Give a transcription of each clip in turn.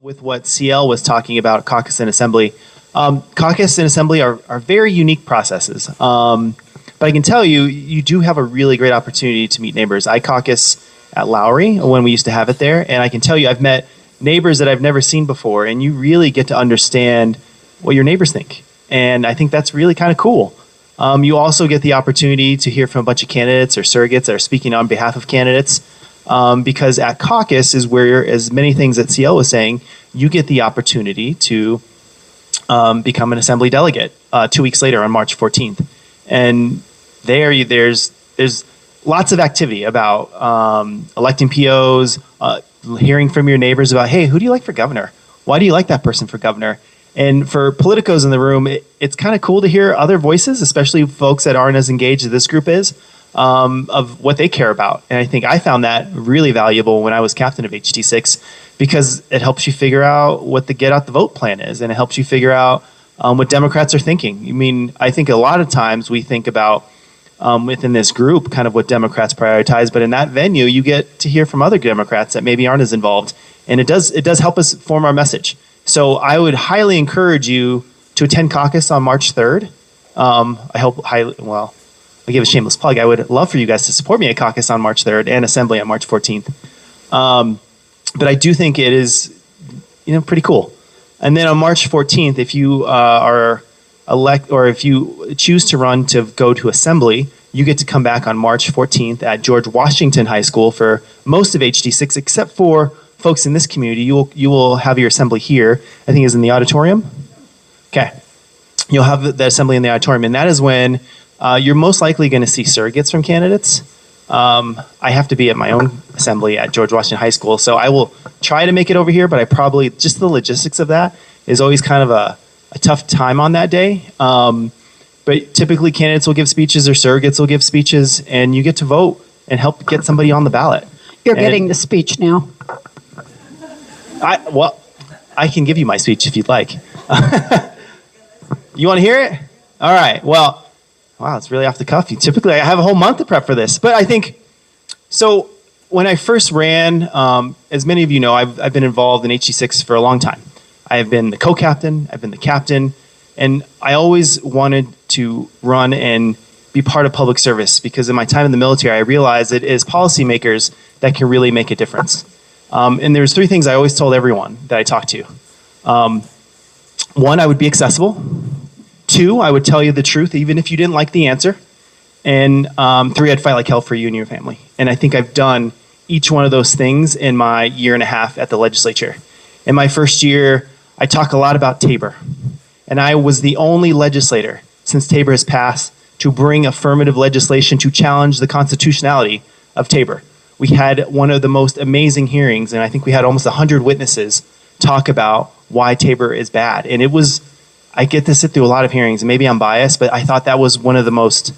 with what CL was talking about, caucus and assembly. Caucus and assembly are very unique processes. But I can tell you, you do have a really great opportunity to meet neighbors. I caucus at Lowry when we used to have it there, and I can tell you I've met neighbors that I've never seen before, and you really get to understand what your neighbors think. And I think that's really kind of cool. You also get the opportunity to hear from a bunch of candidates or surrogates that are speaking on behalf of candidates, because at caucus is where, as many things that CL was saying, you get the opportunity to become an assembly delegate 2 weeks later on March 14th. And there's lots of activity about electing POs, hearing from your neighbors about, hey, who do you like for governor? Why do you like that person for governor? And for politicos in the room, it's kind of cool to hear other voices, especially folks that aren't as engaged as this group is, of what they care about. And I think I found that really valuable when I was captain of HT6, because it helps you figure out what the get out the vote plan is, and it helps you figure out what Democrats are thinking. I mean, I think a lot of times we think about within this group kind of what Democrats prioritize, but in that venue you get to hear from other Democrats that maybe aren't as involved, and it does help us form our message. So I would highly encourage you to attend caucus on March 3rd. I'll give a shameless plug. I would love for you guys to support me at caucus on March 3rd and assembly on March 14th. But I do think it is, pretty cool. And then on March 14th, if you if you choose to run to go to assembly, you get to come back on March 14th at George Washington High School for most of HD6, except for folks in this community. You will have your assembly here. I think is in the auditorium. Okay. You'll have the assembly in the auditorium, and that is when you're most likely going to see surrogates from candidates. I have to be at my own assembly at George Washington High School, so I will try to make it over here, but I probably, just the logistics of that is always kind of a tough time on that day. But typically candidates will give speeches or surrogates will give speeches, and you get to vote and help get somebody on the ballot. You're getting the speech now. I can give you my speech if you'd like. You want to hear it? All right. Well, wow, it's really off the cuff. Typically, I have a whole month to prep for this. But I think, so when I first ran, as many of you know, I've been involved in HE6 for a long time. I have been the co-captain, I've been the captain, and I always wanted to run and be part of public service, because in my time in the military, I realized it is policymakers that can really make a difference. And there's three things I always told everyone that I talked to. One, I would be accessible. Two, I would tell you the truth, even if you didn't like the answer. And three, I'd fight like hell for you and your family. And I think I've done each one of those things in my year and a half at the legislature. In my first year, I talk a lot about Tabor. And I was the only legislator since Tabor has passed to bring affirmative legislation to challenge the constitutionality of Tabor. We had one of the most amazing hearings, and I think we had almost 100 witnesses talk about why Tabor is bad. And I get to sit through a lot of hearings, and maybe I'm biased, but I thought that was one of the most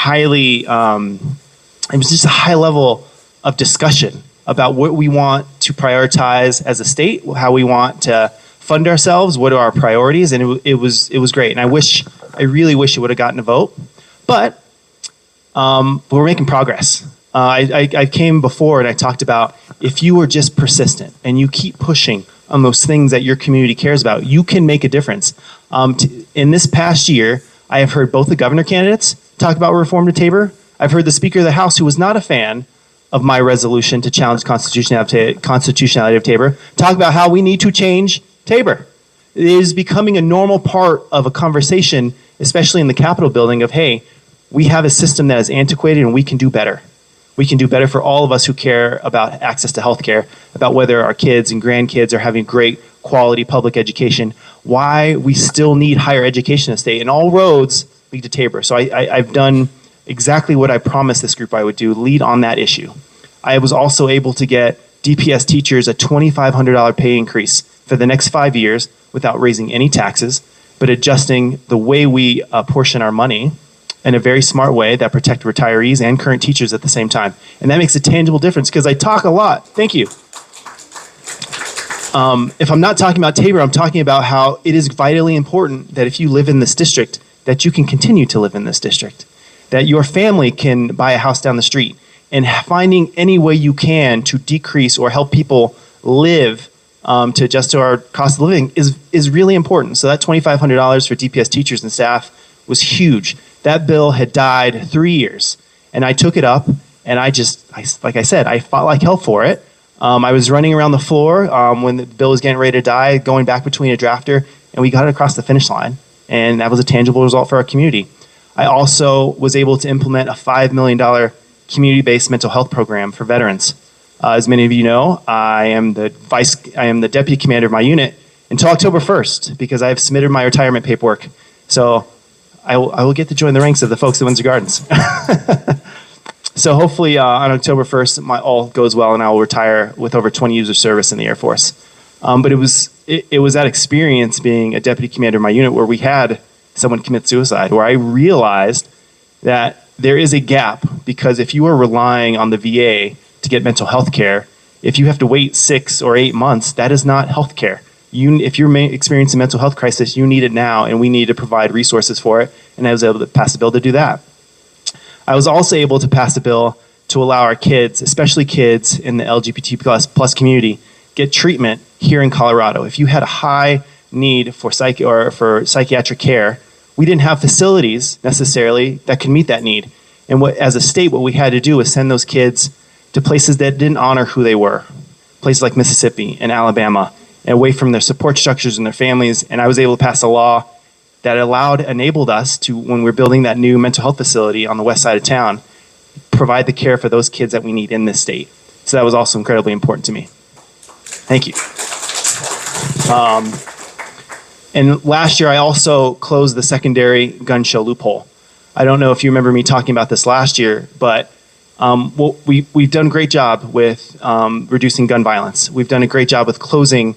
it was just a high level of discussion about what we want to prioritize as a state, how we want to fund ourselves, what are our priorities, and it was great. And I really wish it would have gotten a vote, but we're making progress. I came before and I talked about, if you are just persistent and you keep pushing on those things that your community cares about, you can make a difference. In this past year, I have heard both the governor candidates talk about reform to Tabor. I've heard the Speaker of the House, who was not a fan of my resolution to challenge constitutionality of Tabor, talk about how we need to change Tabor. It is becoming a normal part of a conversation, especially in the Capitol building, of, hey, we have a system that is antiquated and we can do better. We can do better for all of us who care about access to healthcare, about whether our kids and grandkids are having great quality public education, why we still need higher education in the state, and all roads lead to Tabor. So I've done exactly what I promised this group I would do, lead on that issue. I was also able to get DPS teachers a $2,500 pay increase for the next 5 years without raising any taxes, but adjusting the way we portion our money in a very smart way that protect retirees and current teachers at the same time. And that makes a tangible difference, because I talk a lot. Thank you. If I'm not talking about Tabor, I'm talking about how it is vitally important that if you live in this district, that you can continue to live in this district, that your family can buy a house down the street, and finding any way you can to decrease or help people live to adjust to our cost of living is really important. So that $2,500 for DPS teachers and staff was huge. That bill had died 3 years, and I took it up, and like I said, I fought like hell for it. I was running around the floor when the bill was getting ready to die, going back between a drafter, and we got it across the finish line, and that was a tangible result for our community. I also was able to implement a $5 million community-based mental health program for veterans. As many of you know, I am the deputy commander of my unit until October 1st because I have submitted my retirement paperwork. So I will get to join the ranks of the folks at Windsor Gardens. So hopefully on October 1st, all goes well and I will retire with over 20 years of service in the Air Force. But it was that experience being a deputy commander of my unit where we had someone commit suicide, where I realized that there is a gap because if you are relying on the VA to get mental health care, if you have to wait 6 or 8 months, that is not health care. If you're experiencing a mental health crisis, you need it now, and we need to provide resources for it, and I was able to pass a bill to do that. I was also able to pass a bill to allow our kids, especially kids in the LGBT plus community, get treatment here in Colorado. If you had a high need for psychiatric care, we didn't have facilities necessarily that could meet that need. And as a state, what we had to do was send those kids to places that didn't honor who they were, places like Mississippi and Alabama, and away from their support structures and their families. And I was able to pass a law that enabled us to, when we're building that new mental health facility on the west side of town, provide the care for those kids that we need in this state. So that was also incredibly important to me. Thank you. And last year, I also closed the secondary gun show loophole. I don't know if you remember me talking about this last year, but we've done a great job with reducing gun violence. We've done a great job with closing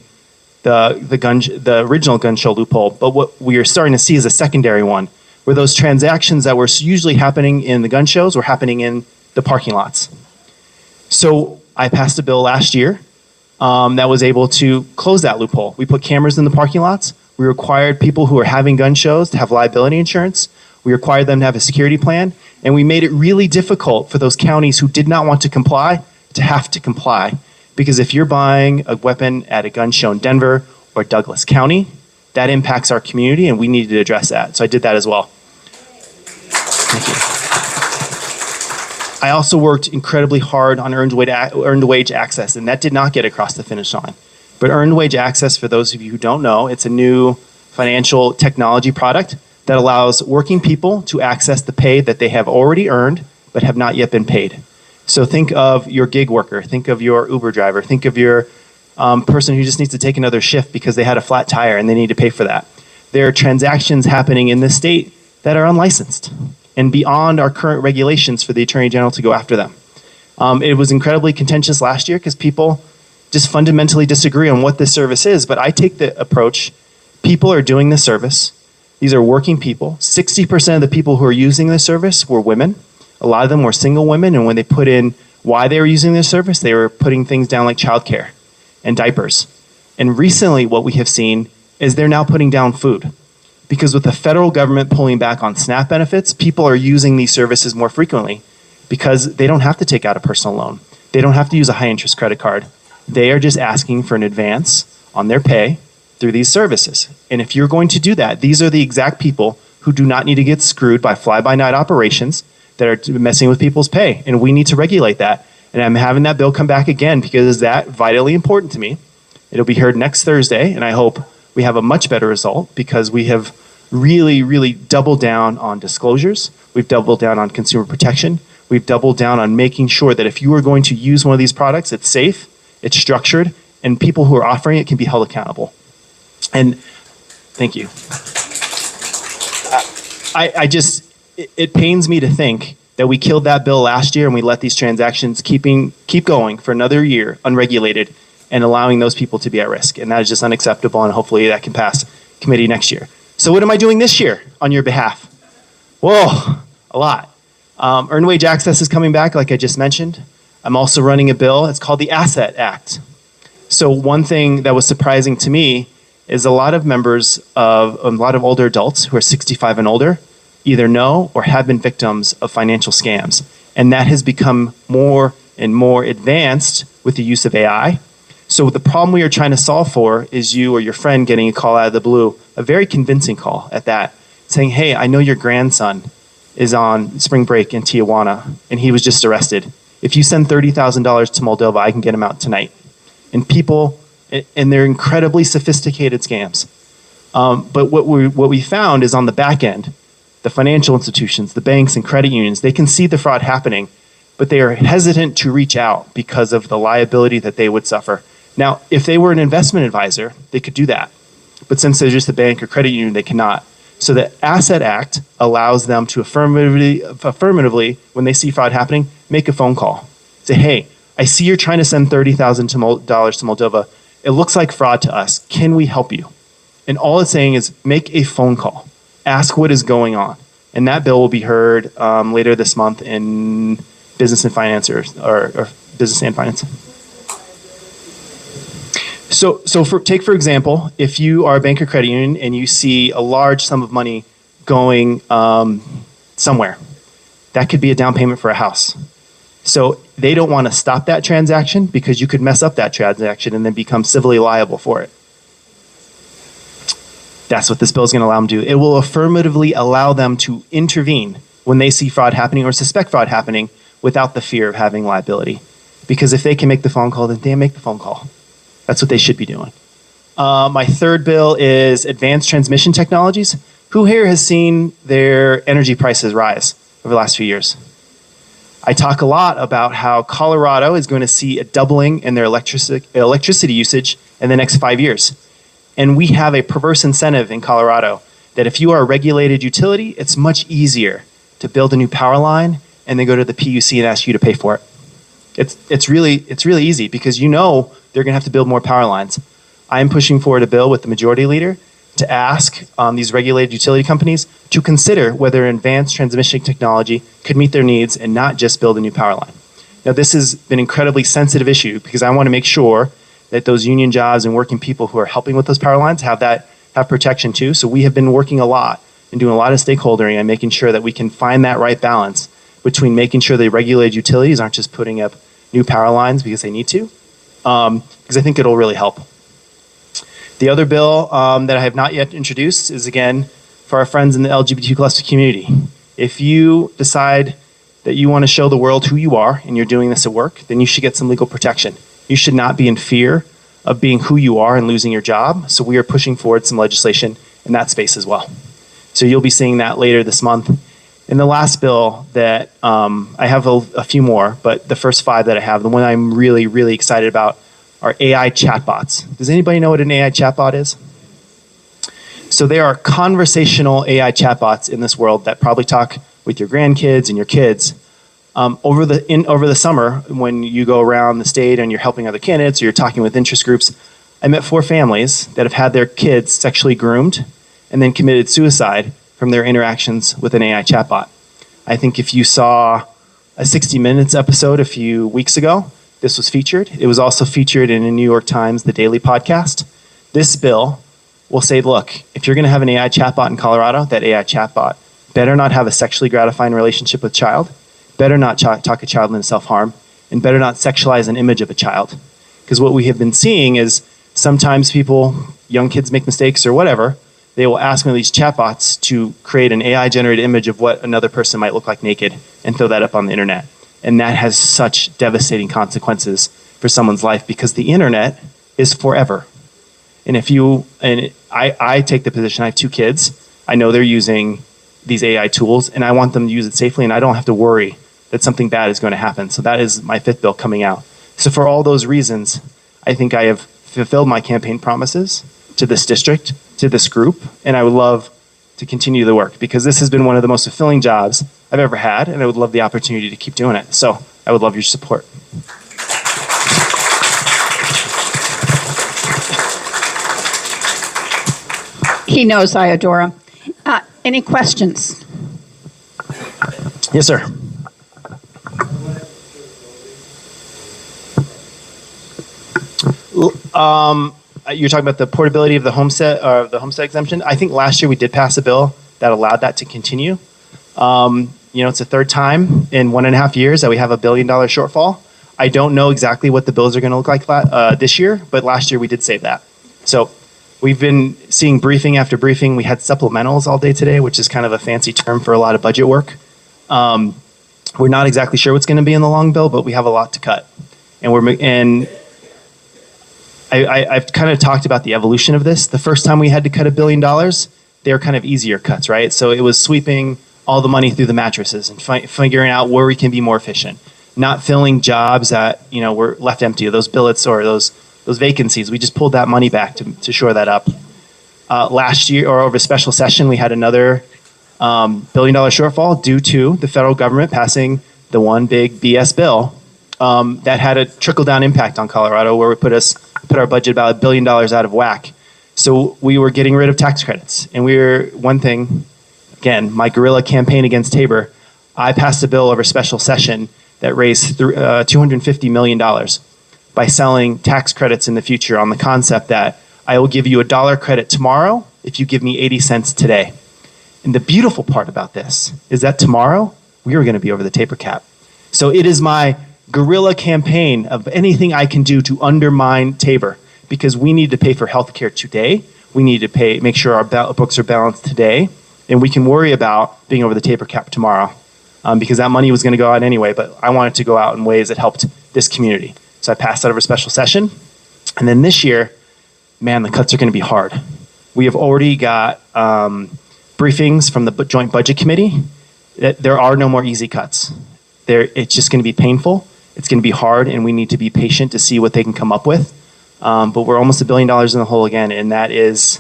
the original gun show loophole. But what we are starting to see is a secondary one, where those transactions that were usually happening in the gun shows were happening in the parking lots. So I passed a bill last year that was able to close that loophole. We put cameras in the parking lots. We required people who are having gun shows to have liability insurance. We required them to have a security plan. And we made it really difficult for those counties who did not want to comply to have to comply. Because if you're buying a weapon at a gun show in Denver or Douglas County, that impacts our community and we needed to address that. So I did that as well. Thank you. I also worked incredibly hard on earned wage access, and that did not get across the finish line. But earned wage access, for those of you who don't know, it's a new financial technology product that allows working people to access the pay that they have already earned but have not yet been paid. So think of your gig worker, think of your Uber driver, think of your person who just needs to take another shift because they had a flat tire and they need to pay for that. There are transactions happening in this state that are unlicensed and beyond our current regulations for the Attorney General to go after them. It was incredibly contentious last year because people just fundamentally disagree on what this service is, but I take the approach, people are doing this service. These are working people. 60% of the people who are using this service were women. A lot of them were single women, and when they put in why they were using this service, they were putting things down like childcare and diapers. And recently what we have seen is they're now putting down food. Because with the federal government pulling back on SNAP benefits, people are using these services more frequently because they don't have to take out a personal loan. They don't have to use a high interest credit card. They are just asking for an advance on their pay through these services. And if you're going to do that, these are the exact people who do not need to get screwed by fly-by-night operations that are messing with people's pay. And we need to regulate that. And I'm having that bill come back again because that's vitally important to me. It'll be heard next Thursday, and I hope we have a much better result because we have really, really doubled down on disclosures. We've doubled down on consumer protection. We've doubled down on making sure that if you are going to use one of these products, it's safe, it's structured, and people who are offering it can be held accountable. And thank you. It pains me to think that we killed that bill last year and we let these transactions keep going for another year unregulated and allowing those people to be at risk. And that is just unacceptable, and hopefully that can pass committee next year. So what am I doing this year on your behalf? Whoa, a lot. Earned wage access is coming back, like I just mentioned. I'm also running a bill. It's called the Asset Act. So one thing that was surprising to me is a lot of older adults who are 65 and older either know or have been victims of financial scams. And that has become more and more advanced with the use of AI. So the problem we are trying to solve for is you or your friend getting a call out of the blue, a very convincing call at that, saying, hey, I know your grandson is on spring break in Tijuana, and he was just arrested. If you send $30,000 to Moldova, I can get him out tonight. And people, and they're incredibly sophisticated scams. But what we found is on the back end, the financial institutions, the banks and credit unions, they can see the fraud happening, but they are hesitant to reach out because of the liability that they would suffer. Now, if they were an investment advisor, they could do that. But since they're just a bank or credit union, they cannot. So the Asset Act allows them to affirmatively, when they see fraud happening, make a phone call. Say, hey, I see you're trying to send $30,000 to Moldova. It looks like fraud to us. Can we help you? And all it's saying is make a phone call. Ask what is going on. And that bill will be heard later this month in Business and Finance or Business and Finance. So take for example, if you are a bank or credit union and you see a large sum of money going somewhere, that could be a down payment for a house. So they don't want to stop that transaction because you could mess up that transaction and then become civilly liable for it. That's what this bill is going to allow them to do. It will affirmatively allow them to intervene when they see fraud happening or suspect fraud happening without the fear of having liability. Because if they can make the phone call, then they make the phone call. That's what they should be doing. My third bill is advanced transmission technologies. Who here has seen their energy prices rise over the last few years? I talk a lot about how Colorado is going to see a doubling in their electricity usage in the next 5 years. And we have a perverse incentive in Colorado that if you are a regulated utility, it's much easier to build a new power line and then go to the PUC and ask you to pay for it. It's really easy because you know they're going to have to build more power lines. I am pushing forward a bill with the majority leader to ask these regulated utility companies to consider whether advanced transmission technology could meet their needs and not just build a new power line. Now, this has been an incredibly sensitive issue because I want to make sure that those union jobs and working people who are helping with those power lines have protection too. So we have been working a lot and doing a lot of stakeholdering and making sure that we can find that right balance between making sure the regulated utilities aren't just putting up new power lines because they need to, because I think it'll really help. The other bill that I have not yet introduced is, again, for our friends in the LGBTQ+ community. If you decide that you want to show the world who you are and you're doing this at work, then you should get some legal protection. You should not be in fear of being who you are and losing your job. So we are pushing forward some legislation in that space as well. So you'll be seeing that later this month. And the last bill that I have a few more, but the first 5 that I have, the one I'm really, really excited about are AI chatbots. Does anybody know what an AI chatbot is? So there are conversational AI chatbots in this world that probably talk with your grandkids and your kids. Over the summer, when you go around the state and you're helping other candidates or you're talking with interest groups, I met 4 families that have had their kids sexually groomed and then committed suicide from their interactions with an AI chatbot. I think if you saw a 60 Minutes episode a few weeks ago, this was featured. It was also featured in a New York Times, The Daily Podcast. This bill will say, look, if you're going to have an AI chatbot in Colorado, that AI chatbot better not have a sexually gratifying relationship with child, better not talk a child into self-harm, and better not sexualize an image of a child. Because what we have been seeing is sometimes young kids make mistakes or whatever, they will ask one of these chatbots to create an AI-generated image of what another person might look like naked and throw that up on the internet. And that has such devastating consequences for someone's life because the internet is forever. And I take the position, I have 2 kids, I know they're using these AI tools and I want them to use it safely and I don't have to worry that something bad is going to happen. So that is my 5th bill coming out. So for all those reasons, I think I have fulfilled my campaign promises to this district, to this group, and I would love to continue the work because this has been one of the most fulfilling jobs I've ever had, and I would love the opportunity to keep doing it. So I would love your support. He knows I adore him. Any questions? Yes, sir. You're talking about the portability of the homestead or the homestead exemption. I think last year we did pass a bill that allowed that to continue. It's the 3rd time in 1.5 years that we have $1 billion shortfall. I don't know exactly what the bills are going to look like this year, but last year we did save that. So we've been seeing briefing after briefing. We had supplementals all day today, which is kind of a fancy term for a lot of budget work. We're not exactly sure what's going to be in the long bill, but we have a lot to cut. And I've kind of talked about the evolution of this. The first time we had to cut $1 billion, they were kind of easier cuts, right? So it was sweeping all the money through the mattresses and figuring out where we can be more efficient, not filling jobs that were left empty, those billets or those vacancies. We just pulled that money back to shore that up. Last year, or over a special session, we had another $1 billion shortfall due to the federal government passing the one big BS bill that had a trickle-down impact on Colorado, where we put our budget about $1 billion out of whack. So we were getting rid of tax credits, and one thing. Again, my guerrilla campaign against Tabor, I passed a bill over special session that raised $250 million by selling tax credits in the future on the concept that I will give you $1 credit tomorrow if you give me 80 cents today. And the beautiful part about this is that tomorrow we are going to be over the Tabor cap. So it is my guerrilla campaign of anything I can do to undermine Tabor, because we need to pay for health care today. We need to make sure our books are balanced today. And we can worry about being over the Tabor cap tomorrow, because that money was going to go out anyway, but I wanted to go out in ways that helped this community. So I passed that over special session. And then this year, man, the cuts are going to be hard. We have already got briefings from the Joint Budget Committee that there are no more easy cuts. It's just going to be painful. It's going to be hard, and we need to be patient to see what they can come up with. But we're almost $1 billion in the hole again, and that is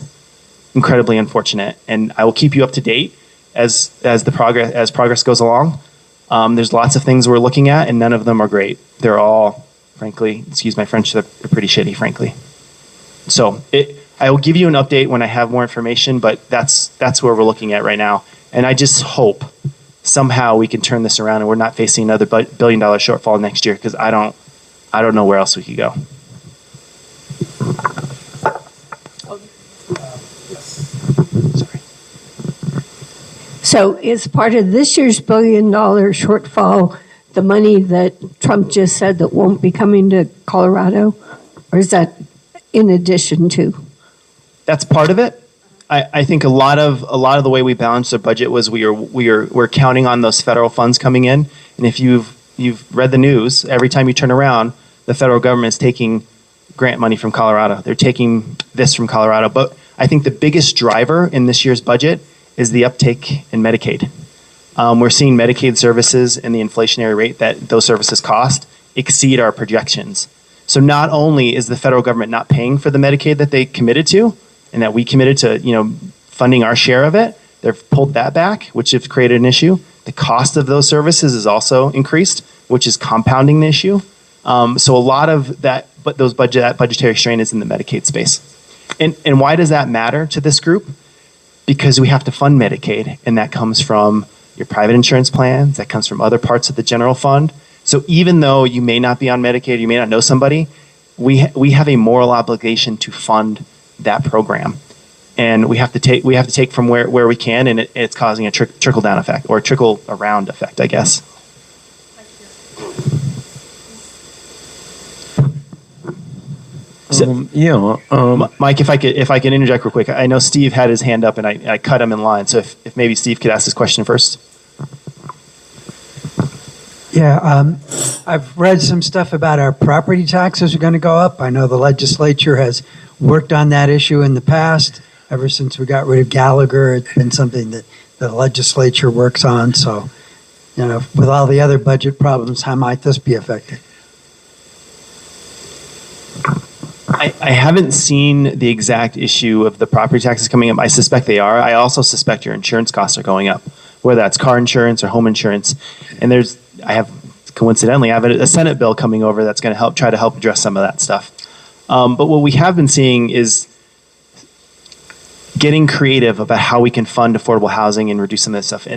incredibly unfortunate, and I will keep you up to date as progress goes along. There's lots of things we're looking at, and none of them are great. They're all, frankly, excuse my French, they're pretty shitty, frankly. So I will give you an update when I have more information, but that's where we're looking at right now. And I just hope somehow we can turn this around and we're not facing another $1 billion shortfall next year, because I don't know where else we could go. So is part of this year's $1 billion shortfall the money that Trump just said that won't be coming to Colorado? Or is that in addition to? That's part of it. I think a lot of the way we balanced the budget was we're counting on those federal funds coming in. And if you've read the news, every time you turn around, the federal government is taking grant money from Colorado. They're taking this from Colorado. But I think the biggest driver in this year's budget is the uptake in Medicaid. We're seeing Medicaid services and the inflationary rate that those services cost exceed our projections. So not only is the federal government not paying for the Medicaid that they committed to, and that we committed to, funding our share of it, they've pulled that back, which has created an issue. The cost of those services is also increased, which is compounding the issue. So a lot of that, but that budgetary strain is in the Medicaid space. And why does that matter to this group? Because we have to fund Medicaid, and that comes from your private insurance plans, that comes from other parts of the general fund. So even though you may not be on Medicaid, you may not know somebody, we have a moral obligation to fund that program. And we have to take from where we can, and it's causing a trickle down effect, or a trickle around effect, I guess. Mike, if I could interject real quick, I know Steve had his hand up and I cut him in line. So if maybe Steve could ask this question first. Yeah, I've read some stuff about our property taxes are going to go up. I know the legislature has worked on that issue in the past. Ever since we got rid of Gallagher, it's been something that the legislature works on. So, with all the other budget problems, how might this be affected? I haven't seen the exact issue of the property taxes coming up. I suspect they are. I also suspect your insurance costs are going up, whether that's car insurance or home insurance. And I have a Senate bill coming over that's going to try to help address some of that stuff. But what we have been seeing is getting creative about how we can fund affordable housing and reduce some of this stuff.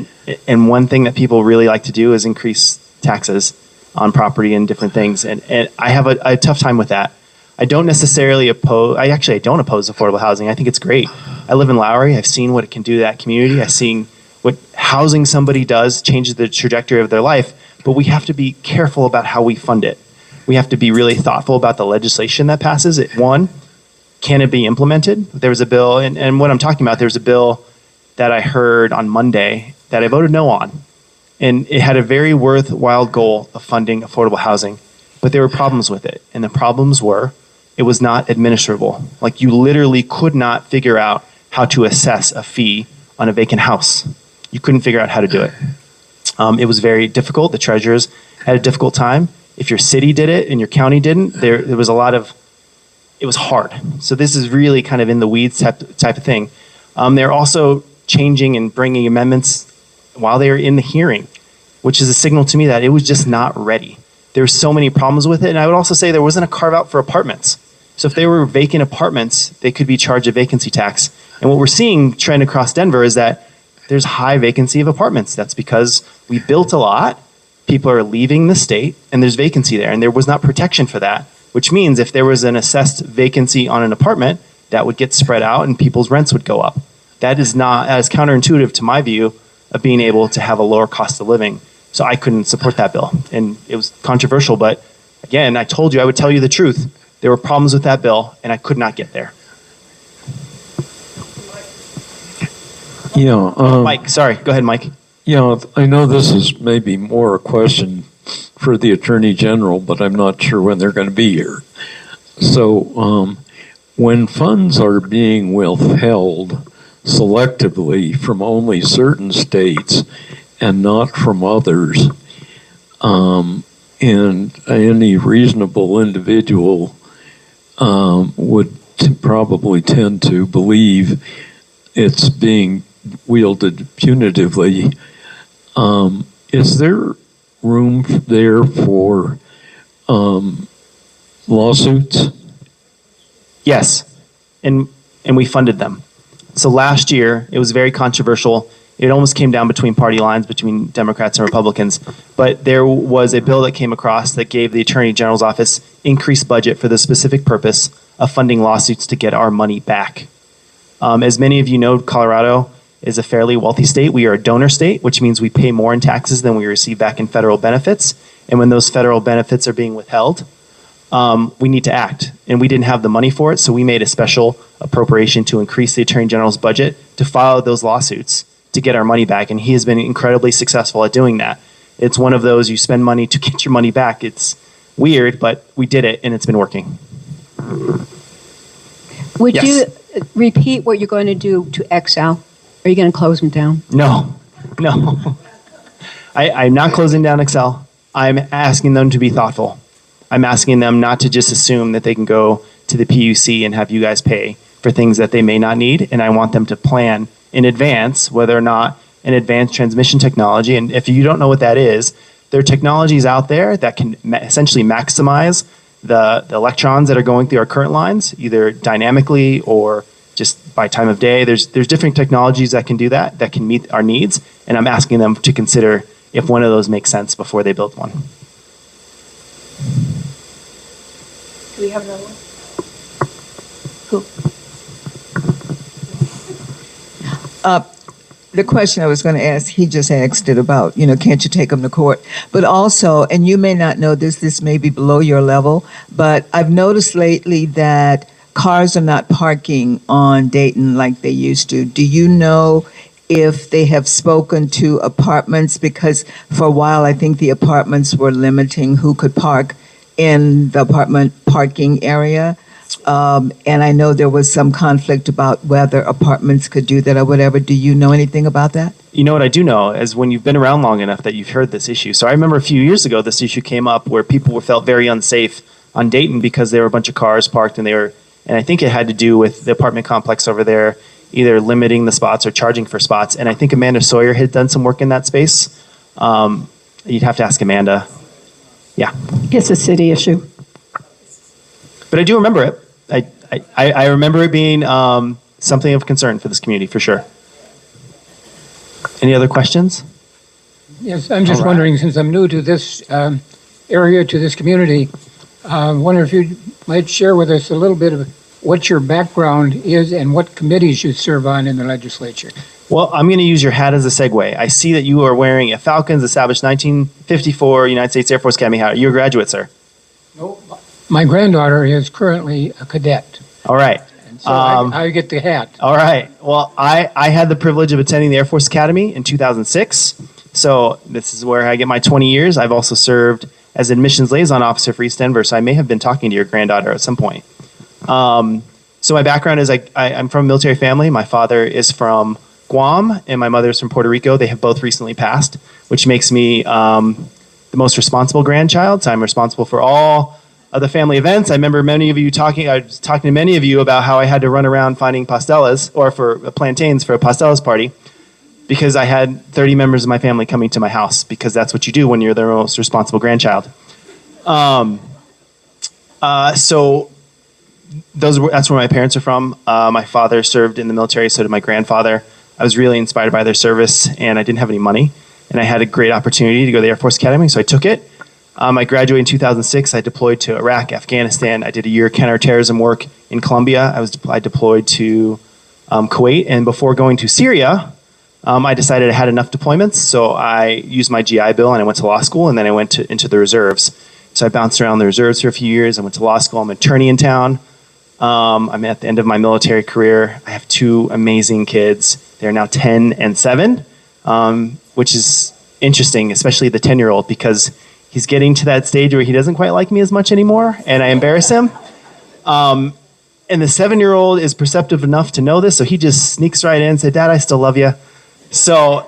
And one thing that people really like to do is increase taxes on property and different things. And I have a tough time with that. I don't necessarily oppose, I don't oppose affordable housing. I think it's great. I live in Lowry. I've seen what it can do to that community. I've seen what housing somebody does changes the trajectory of their life, but we have to be careful about how we fund it. we have to be really thoughtful about the legislation that passes. One, can it be implemented? There was a bill, and what I'm talking about, there's a bill that I heard on Monday that I voted no on. And it had a very worthwhile goal of funding affordable housing, but there were problems with it. And the problems were it was not administrable. Like, you literally could not figure out how to assess a fee on a vacant house. You couldn't figure out how to do it. It was very difficult. The treasurers had a difficult time. If your city did it and your county didn't, there was a lot of, it was hard. So this is really kind of in the weeds type of thing. They're also changing and bringing amendments while they were in the hearing, which is a signal to me that it was just not ready. There's so many problems with it. And I would also say there wasn't a carve out for apartments. So if they were vacant apartments, they could be charged a vacancy tax. And what we're seeing trend across Denver is that there's high vacancy of apartments. That's because we built a lot, people are leaving the state, and there's vacancy there. And there was not protection for that, which means if there was an assessed vacancy on an apartment, that would get spread out and people's rents would go up. That is counterintuitive to my view of being able to have a lower cost of living. So I couldn't support that bill. And it was controversial, but again, I told you I would tell you the truth. There were problems with that bill, and I could not get there. Yeah. Mike, sorry. Go ahead, Mike. Yeah, I know this is maybe more a question for the Attorney General, but I'm not sure when they're going to be here. So when funds are being withheld selectively from only certain states and not from others, and any reasonable individual would probably tend to believe it's being wielded punitively. Is there room there for lawsuits? Yes, and we funded them. So last year, it was very controversial. It almost came down between party lines, between Democrats and Republicans. But there was a bill that came across that gave the Attorney General's office increased budget for the specific purpose of funding lawsuits to get our money back. As many of you know, Colorado is a fairly wealthy state. We are a donor state, which means we pay more in taxes than we receive back in federal benefits. And when those federal benefits are being withheld, we need to act. And we didn't have the money for it, so we made a special appropriation to increase the Attorney General's budget to file those lawsuits to get our money back. And he has been incredibly successful at doing that. It's one of those, you spend money to get your money back. It's weird, but we did it, and it's been working. Would Yes. you repeat what you're going to do to Excel? Are you going to close them down? No. I'm not closing down Excel. I'm asking them to be thoughtful. I'm asking them not to just assume that they can go to the PUC and have you guys pay for things that they may not need. And I want them to plan in advance whether or not an advanced transmission technology, and if you don't know what that is, there are technologies out there that can essentially maximize the electrons that are going through our current lines, either dynamically or just by time of day. There's different technologies that can do that can meet our needs, and I'm asking them to consider if one of those makes sense before they build one. Do we have another one? The question I was going to ask, he just asked it about, can't you take them to court? But also, and you may not know this may be below your level, but I've noticed lately that cars are not parking on Dayton like they used to. Do you know if they have spoken to apartments? Because for a while, I think the apartments were limiting who could park in the apartment parking area. And I know there was some conflict about whether apartments could do that or whatever. Do you know anything about that? You know what I do know is when you've been around long enough that you've heard this issue. So I remember a few years ago, this issue came up where people felt very unsafe on Dayton because there were a bunch of cars parked and I think it had to do with the apartment complex over there, either limiting the spots or charging for spots. And I think Amanda Sawyer had done some work in that space. You'd have to ask Amanda. Yeah. It's a city issue. But I do remember it. I remember it being something of concern for this community, for sure. Any other questions? Yes, I'm just All right. wondering, since I'm new to this area, to this community, I wonder if you might share with us a little bit of what your background is and what committees you serve on in the legislature. Well, I'm going to use your hat as a segue. I see that you are wearing a Falcons established 1954 United States Air Force Academy hat. You're a graduate, sir. No, my granddaughter is currently a cadet, All right. and so I get the hat. All right. Well, I had the privilege of attending the Air Force Academy in 2006. So this is where I get my 20 years. I've also served as admissions liaison officer for East Denver, so I may have been talking to your granddaughter at some point. So my background is I'm from a military family. My father is from Guam and my mother is from Puerto Rico. They have both recently passed, which makes me the most responsible grandchild. So I'm responsible for all of the family events. I remember many of you I was talking to many of you about how I had to run around finding pastelas or for plantains for a pastelas party because I had 30 members of my family coming to my house because that's what you do when you're the most responsible grandchild. So that's where my parents are from. My father served in the military, so did my grandfather. I was really inspired by their service, and I didn't have any money, and I had a great opportunity to go to the Air Force Academy, so I took it. I graduated in 2006. I deployed to Iraq, Afghanistan. I did a year of counterterrorism work in Colombia. I deployed to Kuwait, and before going to Syria, I decided I had enough deployments, so I used my GI Bill and I went to law school, and then I went into the reserves. So I bounced around the reserves for a few years. I went to law school. I'm an attorney in town. I'm at the end of my military career. I have two amazing kids. They're now 10 and 7, which is interesting, especially the 10-year-old, because he's getting to that stage where he doesn't quite like me as much anymore, and I embarrass him. And the 7-year-old is perceptive enough to know this, so he just sneaks right in and says, "Dad, I still love you." So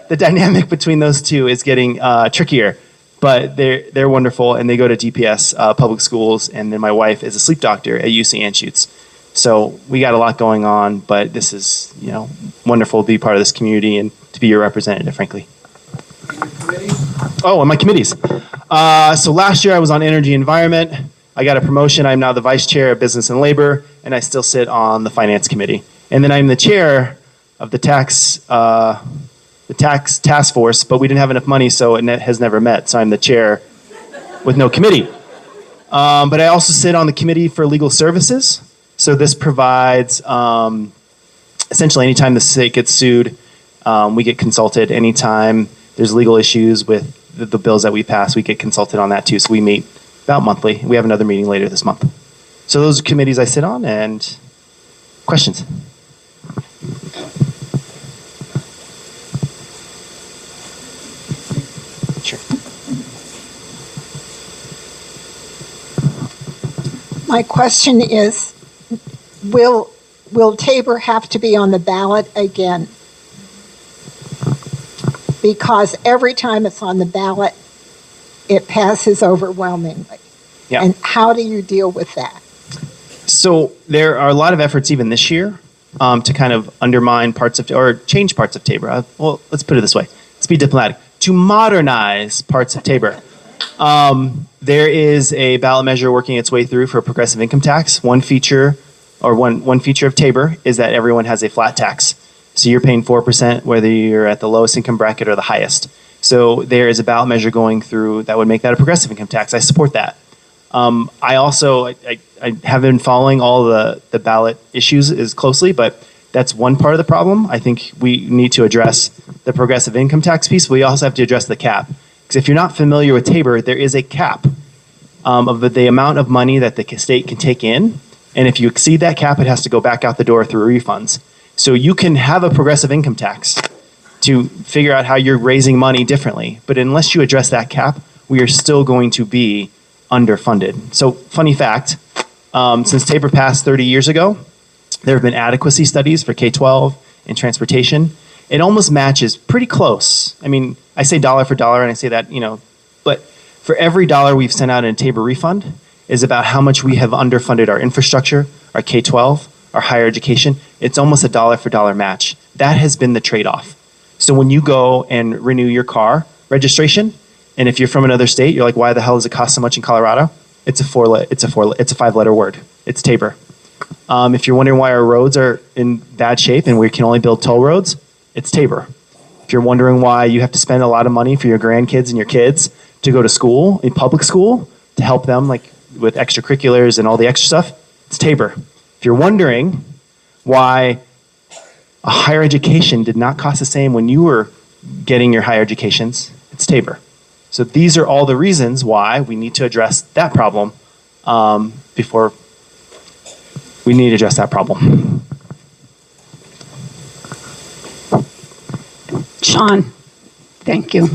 the dynamic between those two is getting trickier. But they're wonderful, and they go to DPS public schools, and then my wife is a sleep doctor at UC Anschutz. So we got a lot going on, but this is wonderful to be part of this community and to be your representative, frankly. Oh, and my committees. So last year I was on energy environment. I got a promotion. I'm now the vice chair of business and labor, and I still sit on the finance committee. And then I'm the chair of the tax task force, but we didn't have enough money, so it has never met. So I'm the chair with no committee. But I also sit on the committee for legal services. So this provides essentially anytime the state gets sued, we get consulted. Anytime there's legal issues with the bills that we pass, we get consulted on that too. So we meet about monthly. We have another meeting later this month. So those are committees I sit on. And questions? Sure. My question is, will Tabor have to be on the ballot again? Because every time it's on the ballot, it passes overwhelmingly. Yeah. And how do you deal with that? So there are a lot of efforts even this year to kind of undermine parts of or change parts of Tabor. Well, let's put it this way. Let's be diplomatic. To modernize parts of Tabor. There is a ballot measure working its way through for a progressive income tax. One feature of Tabor is that everyone has a flat tax. So you're paying 4% whether you're at the lowest income bracket or the highest. So there is a ballot measure going through that would make that a progressive income tax. I support that. I have been following all the ballot issues as closely, but that's one part of the problem. I think we need to address the progressive income tax piece. We also have to address the cap. Because if you're not familiar with Tabor, there is a cap of the amount of money that the state can take in. And if you exceed that cap, it has to go back out the door through refunds. So you can have a progressive income tax to figure out how you're raising money differently. But unless you address that cap, we are still going to be underfunded. So funny fact, since Tabor passed 30 years ago, there have been adequacy studies for K-12 and transportation. It almost matches pretty close. I mean, I say dollar for dollar, and I say that, but for every dollar we've sent out in a Tabor refund is about how much we have underfunded our infrastructure, our K-12, our higher education. It's almost a dollar for dollar match. That has been the trade-off. So when you go and renew your car registration, and if you're from another state, you're like, why the hell does it cost so much in Colorado? It's a 5-letter word. It's Tabor. If you're wondering why our roads are in bad shape and we can only build toll roads, it's Tabor. If you're wondering why you have to spend a lot of money for your grandkids and your kids to go to school, in public school, to help them like with extracurriculars and all the extra stuff, it's Tabor. If you're wondering why a higher education did not cost the same when you were getting your higher educations, it's Tabor. So these are all the reasons why we need to address that problem before we need to address that problem. Sean, thank you.